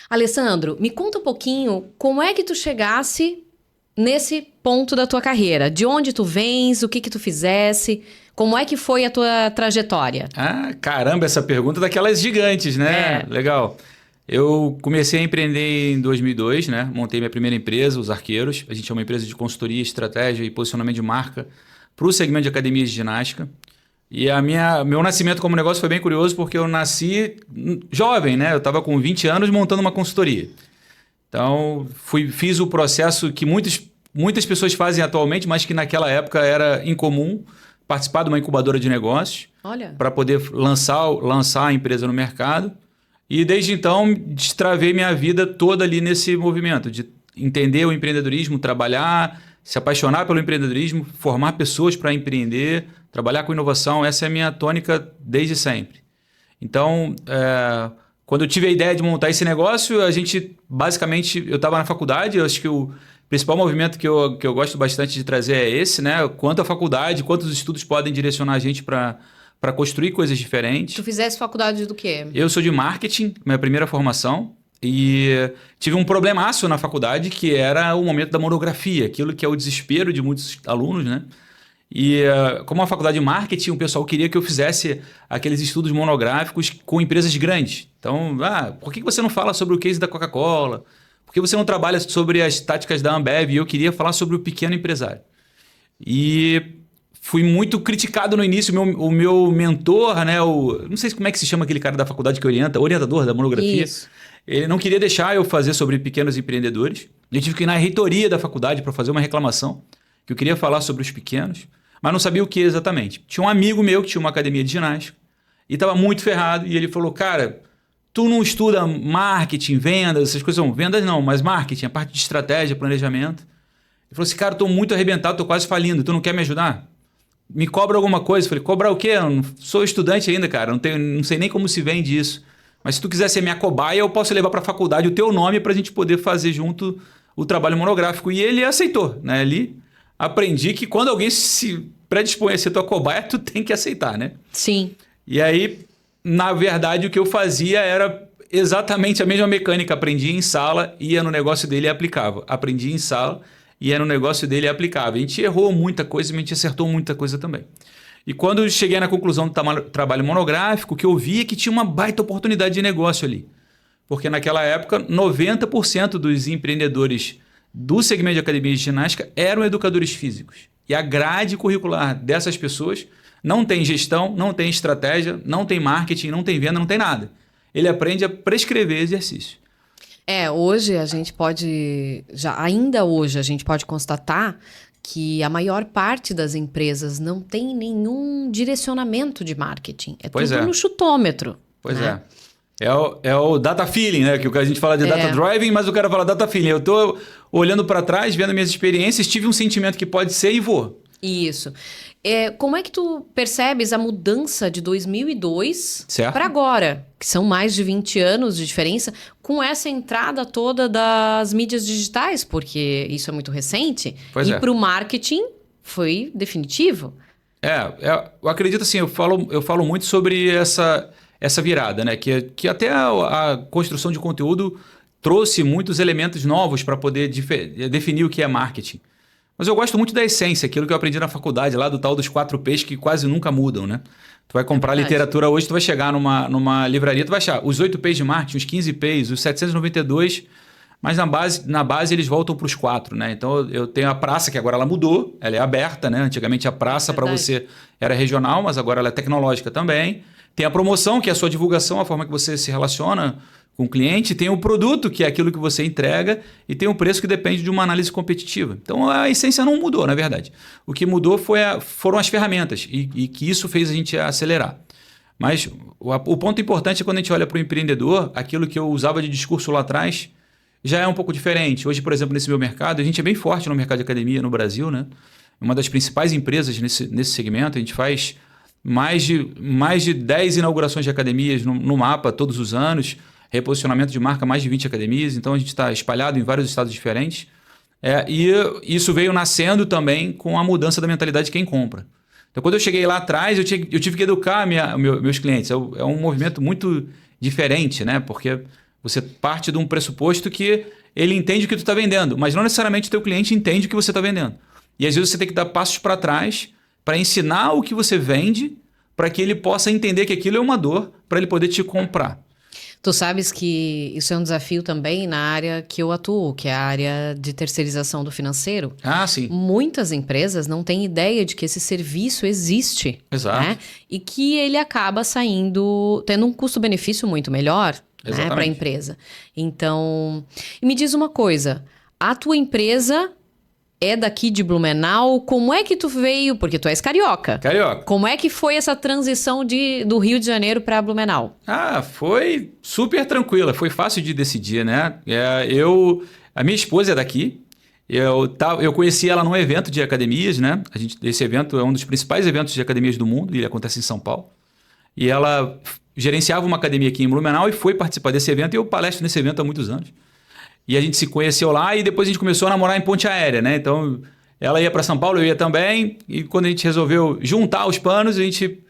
Alessandro, me conta um pouquinho como é que tu chegasse nesse ponto da tua carreira. De onde tu vens, o que tu fizesse, como é que foi a tua trajetória? Ah, caramba, essa pergunta é daquelas gigantes, né? É. Legal. Eu comecei a empreender em 2002, né? Montei minha primeira empresa, Os Arqueiros. A gente é uma empresa de consultoria, estratégia e posicionamento de marca para o segmento de academias de ginástica. E meu nascimento como negócio foi bem curioso porque eu nasci jovem, né? Eu estava com 20 anos montando uma consultoria. Então, fiz o processo que muitas pessoas fazem atualmente, mas que naquela época era incomum, participar de uma incubadora de negócios Olha. para poder lançar a empresa no mercado. E desde então, destravei minha vida toda ali nesse movimento de entender o empreendedorismo, trabalhar, se apaixonar pelo empreendedorismo, formar pessoas para empreender, trabalhar com inovação. Essa é a minha tônica desde sempre. Então, quando eu tive a ideia de montar esse negócio, basicamente, eu estava na faculdade, eu acho que o principal movimento que eu gosto bastante de trazer é esse, né? Quanto a faculdade, quantos estudos podem direcionar a gente para construir coisas diferentes. Tu fizesse faculdade do quê? Eu sou de marketing, minha primeira formação, e tive um problemaço na faculdade que era o momento da monografia, aquilo que é o desespero de muitos alunos, né? E como a faculdade de marketing, o pessoal queria que eu fizesse aqueles estudos monográficos com empresas grandes. Então, por que você não fala sobre o case da Coca-Cola? Por que você não trabalha sobre as táticas da Ambev? E eu queria falar sobre o pequeno empresário. E fui muito criticado no início. O meu mentor, né? Não sei como é que se chama aquele cara da faculdade que orientador da monografia. Isso. Ele não queria deixar eu fazer sobre pequenos empreendedores. Eu tive que ir na reitoria da faculdade para fazer uma reclamação, que eu queria falar sobre os pequenos, mas não sabia o que exatamente. Tinha um amigo meu que tinha uma academia de ginástica e estava muito ferrado. E ele falou, cara, tu não estuda marketing, vendas, essas coisas? Não, vendas não, mas marketing, a parte de estratégia, planejamento. Ele falou assim, cara, eu estou muito arrebentado, estou quase falindo, tu não quer me ajudar? Me cobra alguma coisa. Eu falei, cobrar o quê? Eu não sou estudante ainda, cara, não sei nem como se vende isso. Mas se tu quiser ser minha cobaia, eu posso levar para a faculdade o teu nome para a gente poder fazer junto o trabalho monográfico. E ele aceitou, né? Ali aprendi que quando alguém se predispõe a ser tua cobaia, tu tem que aceitar, né? Sim. E aí, na verdade, o que eu fazia era exatamente a mesma mecânica. Aprendia em sala, ia no negócio dele e aplicava. Aprendia em sala, ia no negócio dele e aplicava. A gente errou muita coisa, mas a gente acertou muita coisa também. E quando eu cheguei na conclusão do trabalho monográfico, o que eu vi é que tinha uma baita oportunidade de negócio ali. Porque naquela época, 90% dos empreendedores do segmento de academia de ginástica eram educadores físicos. E a grade curricular dessas pessoas não tem gestão, não tem estratégia, não tem marketing, não tem venda, não tem nada. Ele aprende a prescrever exercício. Hoje a gente pode, ainda hoje a gente pode constatar que a maior parte das empresas não tem nenhum direcionamento de marketing. Pois tudo é. no chutômetro. Pois né? É o data feeling, né? Que a gente fala de data driving, mas o cara fala data feeling. Eu estou olhando para trás, vendo minhas experiências, tive um sentimento que pode ser e vou. Isso. Como é que tu percebes a mudança de 2002 para agora, que são mais de 20 anos de diferença, com essa entrada toda das mídias digitais, porque isso é muito recente, para o marketing foi definitivo? Eu acredito assim, eu falo muito sobre essa virada, né? Que até a construção de conteúdo trouxe muitos elementos novos para poder definir o que é marketing. Mas eu gosto muito da essência, aquilo que eu aprendi na faculdade, lá do tal dos 4 P's que quase nunca mudam, né? Tu vai comprar literatura hoje, tu vai chegar numa livraria, tu vai achar os 8 P's de marketing, os 15 P's, os 792, mas na base eles voltam para os 4, né? Então eu tenho a praça, que agora ela mudou, ela é aberta, né? Antigamente a praça para você era regional, mas agora ela é tecnológica também. Tem a promoção, que é a sua divulgação, a forma que você se relaciona com o cliente, tem o produto, que é aquilo que você entrega, e tem o preço, que depende de uma análise competitiva. Então a essência não mudou, na verdade. O que mudou foram as ferramentas, e que isso fez a gente acelerar. Mas o ponto importante é quando a gente olha para o empreendedor, aquilo que eu usava de discurso lá atrás já é um pouco diferente. Hoje, por exemplo, nesse meu mercado, a gente é bem forte no mercado de academia no Brasil, né? Uma das principais empresas nesse segmento, a gente faz mais de 10 inaugurações de academias no mapa todos os anos, reposicionamento de marca, mais de 20 academias, então a gente está espalhado em vários estados diferentes. E isso veio nascendo também com a mudança da mentalidade de quem compra. Então, quando eu cheguei lá atrás, eu tive que educar meus clientes. É um movimento muito diferente, né? Porque Você parte de um pressuposto que ele entende o que tu está vendendo, mas não necessariamente o teu cliente entende o que você está vendendo. E às vezes você tem que dar passos para trás para ensinar o que você vende para que ele possa entender que aquilo é uma dor para ele poder te comprar. Tu sabes que isso é um desafio também na área que eu atuo, que é a área de terceirização do financeiro. Ah, sim. Muitas empresas não têm ideia de que esse serviço existe. Exato. Né? E que ele acaba tendo um custo-benefício muito melhor, né, para a empresa. Então, me diz uma coisa, a tua empresa é daqui de Blumenau? Como é que tu veio? Porque tu és carioca. Carioca. Como é que foi essa transição do Rio de Janeiro para Blumenau? Foi super tranquila. Foi fácil de decidir, né? A minha esposa é daqui. Eu conheci ela num evento de academias, né? Esse evento é um dos principais eventos de academias do mundo. Ele acontece em São Paulo. E ela gerenciava uma academia aqui em Blumenau e foi participar desse evento. E eu palestro nesse evento há muitos anos. E a gente se conheceu lá e depois a gente começou a namorar em ponte aérea, né? Então, ela ia para São Paulo, eu ia também. E quando a gente resolveu juntar os panos, a gente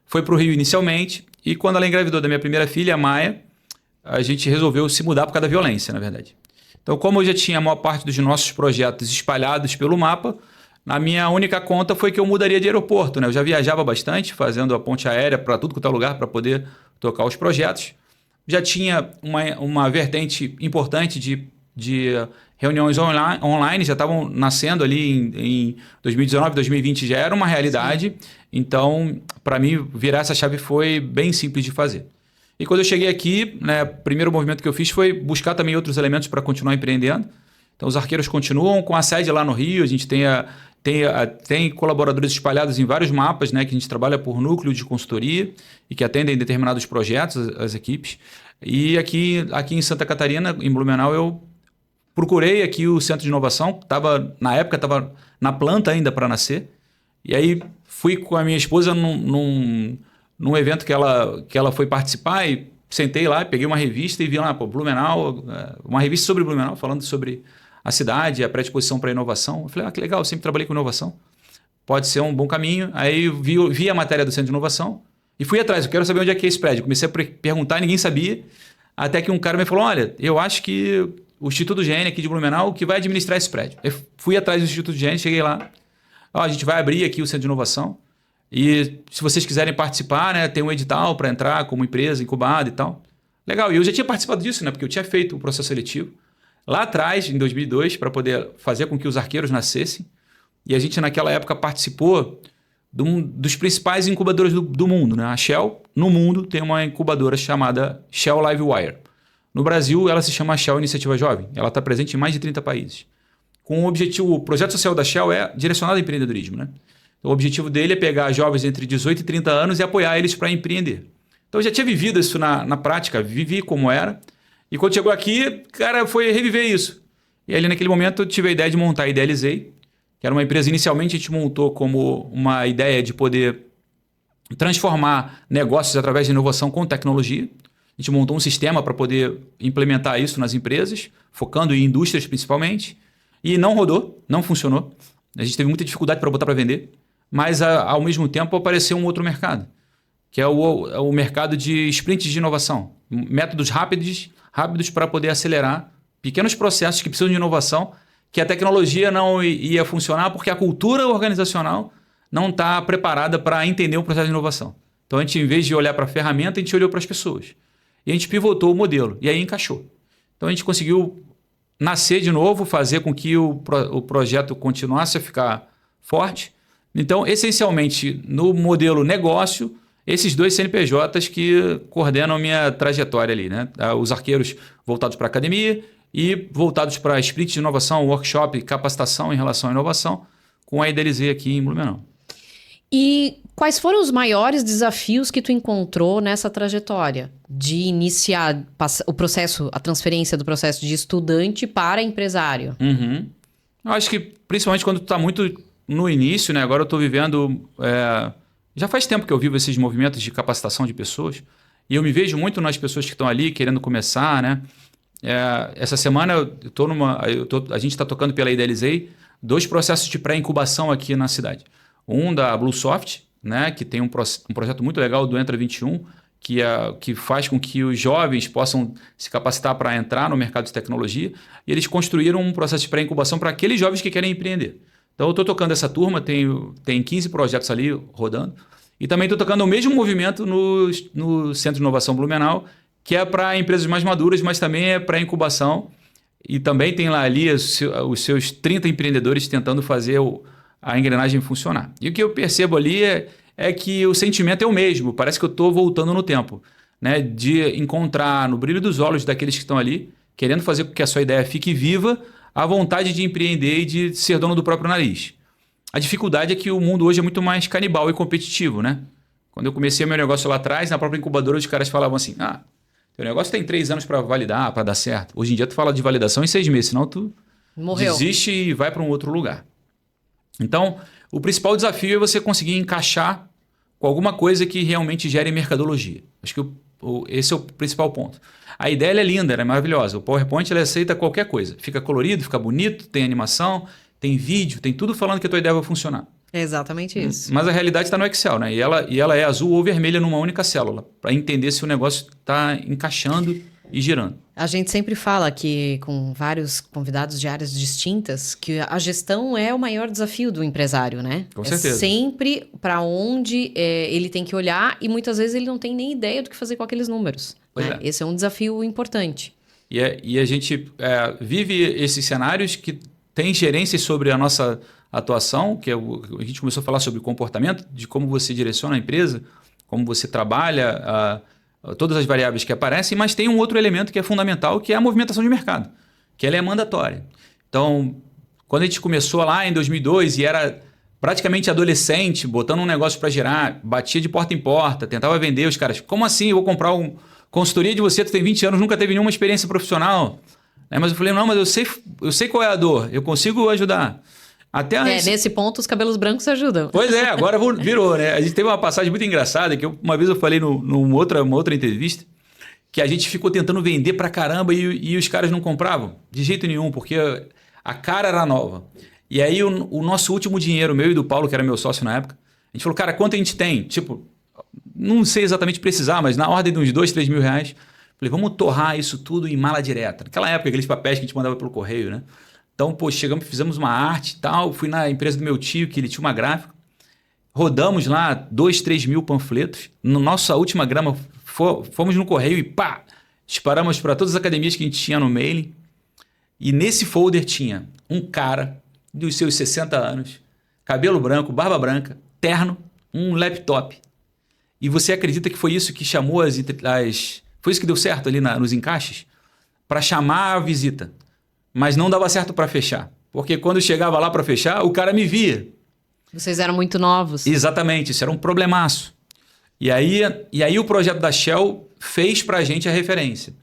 foi para o Rio inicialmente. E quando ela engravidou da minha primeira filha, a Maia, a gente resolveu se mudar por causa da violência, na verdade. Então, como eu já tinha a maior parte dos nossos projetos espalhados pelo mapa, na minha única conta foi que eu mudaria de aeroporto, né? Eu já viajava bastante, fazendo a ponte aérea para tudo quanto é lugar para poder tocar os projetos. Já tinha uma vertente importante de reuniões online, já estavam nascendo ali em 2019, 2020, já era uma realidade. Sim. Então, para mim, virar essa chave foi bem simples de fazer. E quando eu cheguei aqui, né, o primeiro movimento que eu fiz foi buscar também outros elementos para continuar empreendendo. Então, os arqueiros continuam com a sede lá no Rio, a gente tem colaboradores espalhados em vários mapas, né, que a gente trabalha por núcleo de consultoria e que atendem determinados projetos, as equipes. E aqui em Santa Catarina, em Blumenau, eu procurei aqui o Centro de Inovação, na época estava na planta ainda para nascer. E aí fui com a minha esposa num evento que ela foi participar e sentei lá, peguei uma revista e vi lá, Blumenau, uma revista sobre Blumenau, falando sobre a cidade, a predisposição para inovação. Eu falei, que legal, eu sempre trabalhei com inovação. Pode ser um bom caminho. Aí vi a matéria do Centro de Inovação e fui atrás. Eu quero saber onde é que é esse prédio. Comecei a perguntar e ninguém sabia. Até que um cara me falou, olha, eu acho que o Instituto GN aqui de Blumenau que vai administrar esse prédio. Eu fui atrás do Instituto GN, cheguei lá. A gente vai abrir aqui o Centro de Inovação. E se vocês quiserem participar, né, tem um edital para entrar como empresa incubada e tal. Legal. E eu já tinha participado disso, né, porque eu tinha feito o processo seletivo lá atrás, em 2002, para poder fazer com que os arqueiros nascessem. E a gente, naquela época, participou dos principais incubadores do mundo, né? A Shell, no mundo, tem uma incubadora chamada Shell Livewire. No Brasil, ela se chama Shell Iniciativa Jovem. Ela está presente em mais de 30 países. Com o objetivo, o projeto social da Shell é direcionado ao empreendedorismo, né? Então, o objetivo dele é pegar jovens entre 18 e 30 anos e apoiar eles para empreender. Então, eu já tinha vivido isso na prática, vivi como era. E quando chegou aqui, cara, foi reviver isso. E ali naquele momento eu tive a ideia de montar a Idealizei, que era uma empresa, inicialmente a gente montou como uma ideia de poder transformar negócios através de inovação com tecnologia. A gente montou um sistema para poder implementar isso nas empresas, focando em indústrias principalmente. E não rodou, não funcionou. A gente teve muita dificuldade para botar para vender, mas ao mesmo tempo apareceu um outro mercado, que é o mercado de sprints de inovação. Métodos rápidos para poder acelerar pequenos processos que precisam de inovação, que a tecnologia não ia funcionar porque a cultura organizacional não está preparada para entender o processo de inovação. Então, a gente, em vez de olhar para a ferramenta, a gente olhou para as pessoas. E a gente pivotou o modelo, e aí encaixou. Então, a gente conseguiu nascer de novo, fazer com que o projeto continuasse a ficar forte. Então, essencialmente, no modelo negócio, esses dois CNPJs que coordenam a minha trajetória ali, né? Os arqueiros voltados para a academia e voltados para sprint de inovação, workshop, capacitação em relação à inovação, com a Idealizei aqui em Blumenau. E quais foram os maiores desafios que tu encontrou nessa trajetória de iniciar o processo, a transferência do processo de estudante para empresário? Uhum. Eu acho que principalmente quando tu está muito no início, né? Agora eu estou vivendo... Já faz tempo que eu vivo esses movimentos de capacitação de pessoas e eu me vejo muito nas pessoas que estão ali querendo começar, né? Essa semana a gente está tocando pela Idealizei 2 processos de pré-incubação aqui na cidade. Um da Bluesoft, né, que tem um projeto muito legal do Entra 21, que faz com que os jovens possam se capacitar para entrar no mercado de tecnologia, e eles construíram um processo de pré-incubação para aqueles jovens que querem empreender. Então, eu estou tocando essa turma, tem 15 projetos ali rodando, e também estou tocando o mesmo movimento no Centro de Inovação Blumenau, que é para empresas mais maduras, mas também é para incubação, e também tem lá ali os seus 30 empreendedores tentando fazer a engrenagem funcionar. E o que eu percebo ali é que o sentimento é o mesmo, parece que eu estou voltando no tempo, né? De encontrar no brilho dos olhos daqueles que estão ali, querendo fazer com que a sua ideia fique viva, a vontade de empreender e de ser dono do próprio nariz. A dificuldade é que o mundo hoje é muito mais canibal e competitivo, né? Quando eu comecei meu negócio lá atrás, na própria incubadora, os caras falavam assim, teu negócio tem 3 anos para validar, para dar certo. Hoje em dia tu fala de validação em 6 meses, senão tu desiste e vai para um outro lugar. Então, o principal desafio é você conseguir encaixar com alguma coisa que realmente gere mercadologia. Acho que esse é o principal ponto. A ideia é linda, ela é maravilhosa. O PowerPoint ele aceita qualquer coisa. Fica colorido, fica bonito, tem animação, tem vídeo, tem tudo falando que a tua ideia vai funcionar. É exatamente isso. Mas a realidade está no Excel, né? E ela é azul ou vermelha numa única célula, para entender se o negócio está encaixando e girando. A gente sempre fala aqui com vários convidados de áreas distintas que a gestão é o maior desafio do empresário, né? Com certeza. É sempre para onde ele tem que olhar e muitas vezes ele não tem nem ideia do que fazer com aqueles números. Né? Esse é um desafio importante. E a gente vive esses cenários que tem gerências sobre a nossa atuação, que a gente começou a falar sobre comportamento, de como você direciona a empresa, como você trabalha todas as variáveis que aparecem, mas tem um outro elemento que é fundamental, que é a movimentação de mercado, que ela é mandatória. Então, quando a gente começou lá em 2002 e era praticamente adolescente, botando um negócio para girar, batia de porta em porta, tentava vender, os caras, como assim? Eu vou comprar consultoria de você, tu tem 20 anos, nunca teve nenhuma experiência profissional. Mas eu falei, não, mas eu sei qual é a dor, eu consigo ajudar. Nesse ponto os cabelos brancos ajudam. Pois é, agora virou, né? A gente teve uma passagem muito engraçada, que uma vez eu falei numa outra entrevista, que a gente ficou tentando vender pra caramba e os caras não compravam, de jeito nenhum, porque a cara era nova. E aí o nosso último dinheiro, meu e do Paulo, que era meu sócio na época, a gente falou, cara, quanto a gente tem? Tipo, não sei exatamente precisar, mas na ordem de uns 2, 3 mil reais. Falei, vamos torrar isso tudo em mala direta. Naquela época, aqueles papéis que a gente mandava pelo correio, né? Então, chegamos, fizemos uma arte e tal, fui na empresa do meu tio, que ele tinha uma gráfica, rodamos lá 2, 3 mil panfletos, na nossa última grama fomos no correio e disparamos para todas as academias que a gente tinha no mailing, e nesse folder tinha um cara dos seus 60 anos, cabelo branco, barba branca, terno, um laptop. E você acredita que foi isso que chamou foi isso que deu certo ali nos encaixes? Para chamar a visita. Mas não dava certo para fechar. Porque quando eu chegava lá para fechar, o cara me via. Vocês eram muito novos. Exatamente, isso era um problemaço. E aí o projeto da Shell fez para a gente a referência.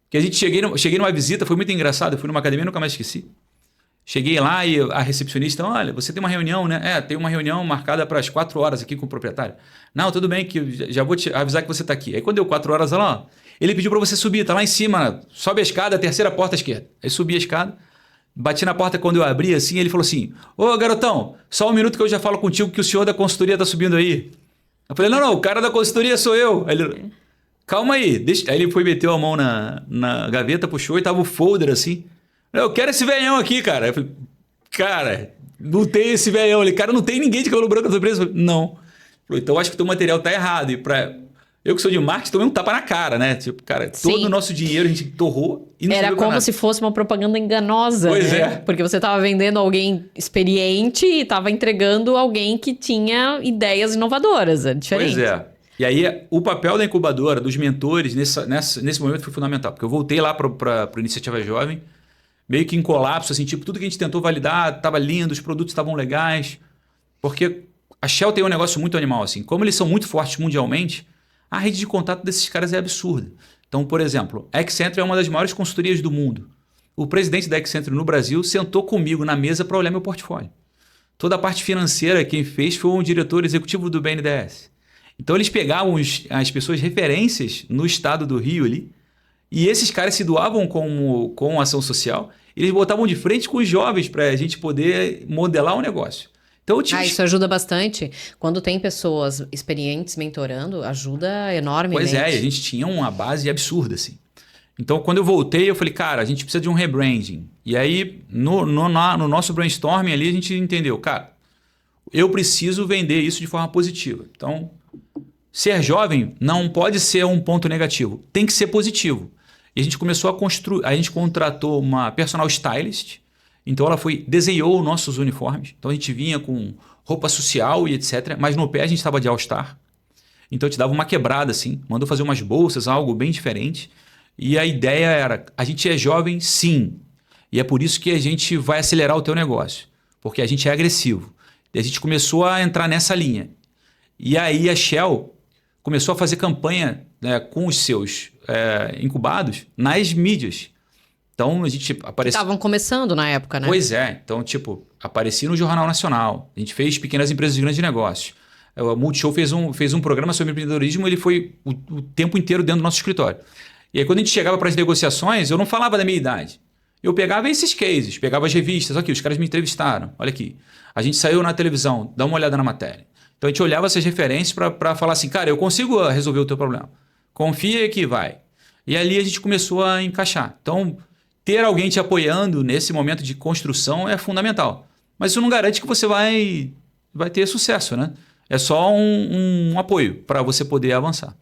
Que a gente cheguei numa visita, foi muito engraçado, eu fui numa academia, nunca mais esqueci. Cheguei lá e a recepcionista, olha, você tem uma reunião, né? Tem uma reunião marcada para as 4 horas aqui com o proprietário. Não, tudo bem, que já vou te avisar que você está aqui. Aí quando deu 4 horas lá, ele pediu para você subir, tá lá em cima, sobe a escada, a 3ª porta à esquerda. Aí subi a escada, bati na porta quando eu abri assim, ele falou assim, ô garotão, só um minuto que eu já falo contigo que o senhor da consultoria tá subindo aí. Eu falei, não, o cara da consultoria sou eu. Aí ele, calma aí. Aí ele meteu a mão na gaveta, puxou e tava o folder assim. Eu quero esse velhão aqui, cara. Eu falei, cara, não tem esse velhão. Ele, cara, não tem ninguém de cabelo branco nessa empresa. Eu falei, não. Falei, então eu acho que o teu material tá errado. E eu que sou de marketing, tomei um tapa na cara, né? Tipo, cara, todo o nosso dinheiro a gente torrou e não era como se fosse uma propaganda enganosa. Pois né? é. Porque você estava vendendo alguém experiente e estava entregando alguém que tinha ideias inovadoras. É diferente. Pois é. E aí, o papel da incubadora, dos mentores, nesse momento foi fundamental. Porque eu voltei lá para a Iniciativa Jovem, meio que em colapso, assim, tipo, tudo que a gente tentou validar estava lindo, os produtos estavam legais. Porque a Shell tem um negócio muito animal, assim. Como eles são muito fortes mundialmente, a rede de contato desses caras é absurda. Então, por exemplo, a Accenture é uma das maiores consultorias do mundo. O presidente da Accenture no Brasil sentou comigo na mesa para olhar meu portfólio. Toda a parte financeira quem fez foi um diretor executivo do BNDES. Então, eles pegavam as pessoas referências no estado do Rio ali, e esses caras se doavam com ação social, eles botavam de frente com os jovens para a gente poder modelar o negócio. Então, eu tive... isso ajuda bastante. Quando tem pessoas experientes mentorando, ajuda enormemente. Pois é, e a gente tinha uma base absurda, assim. Então, quando eu voltei, eu falei, cara, a gente precisa de um rebranding. E aí, no nosso brainstorming ali, a gente entendeu, cara, eu preciso vender isso de forma positiva. Então, ser jovem não pode ser um ponto negativo, tem que ser positivo. E a gente começou a construir, a gente contratou uma personal stylist, então ela desenhou nossos uniformes. Então a gente vinha com roupa social e etc. Mas no pé a gente estava de All-Star. Então eu te dava uma quebrada assim, mandou fazer umas bolsas, algo bem diferente. E a ideia era, a gente é jovem sim. E é por isso que a gente vai acelerar o teu negócio. Porque a gente é agressivo. E a gente começou a entrar nessa linha. E aí a Shell começou a fazer campanha, né, com os seus incubados nas mídias. Então, a gente apareceu... Estavam começando na época, né? Pois é. Então, aparecia no Jornal Nacional. A gente fez pequenas empresas de grandes negócios. O Multishow fez um programa sobre empreendedorismo, ele foi o tempo inteiro dentro do nosso escritório. E aí, quando a gente chegava para as negociações, eu não falava da minha idade. Eu pegava esses cases, pegava as revistas. Aqui, os caras me entrevistaram. Olha aqui. A gente saiu na televisão, dá uma olhada na matéria. Então, a gente olhava essas referências para falar assim, cara, eu consigo resolver o teu problema. Confia que vai. E ali a gente começou a encaixar. Então... ter alguém te apoiando nesse momento de construção é fundamental. Mas isso não garante que você vai ter sucesso, né? É só um apoio para você poder avançar.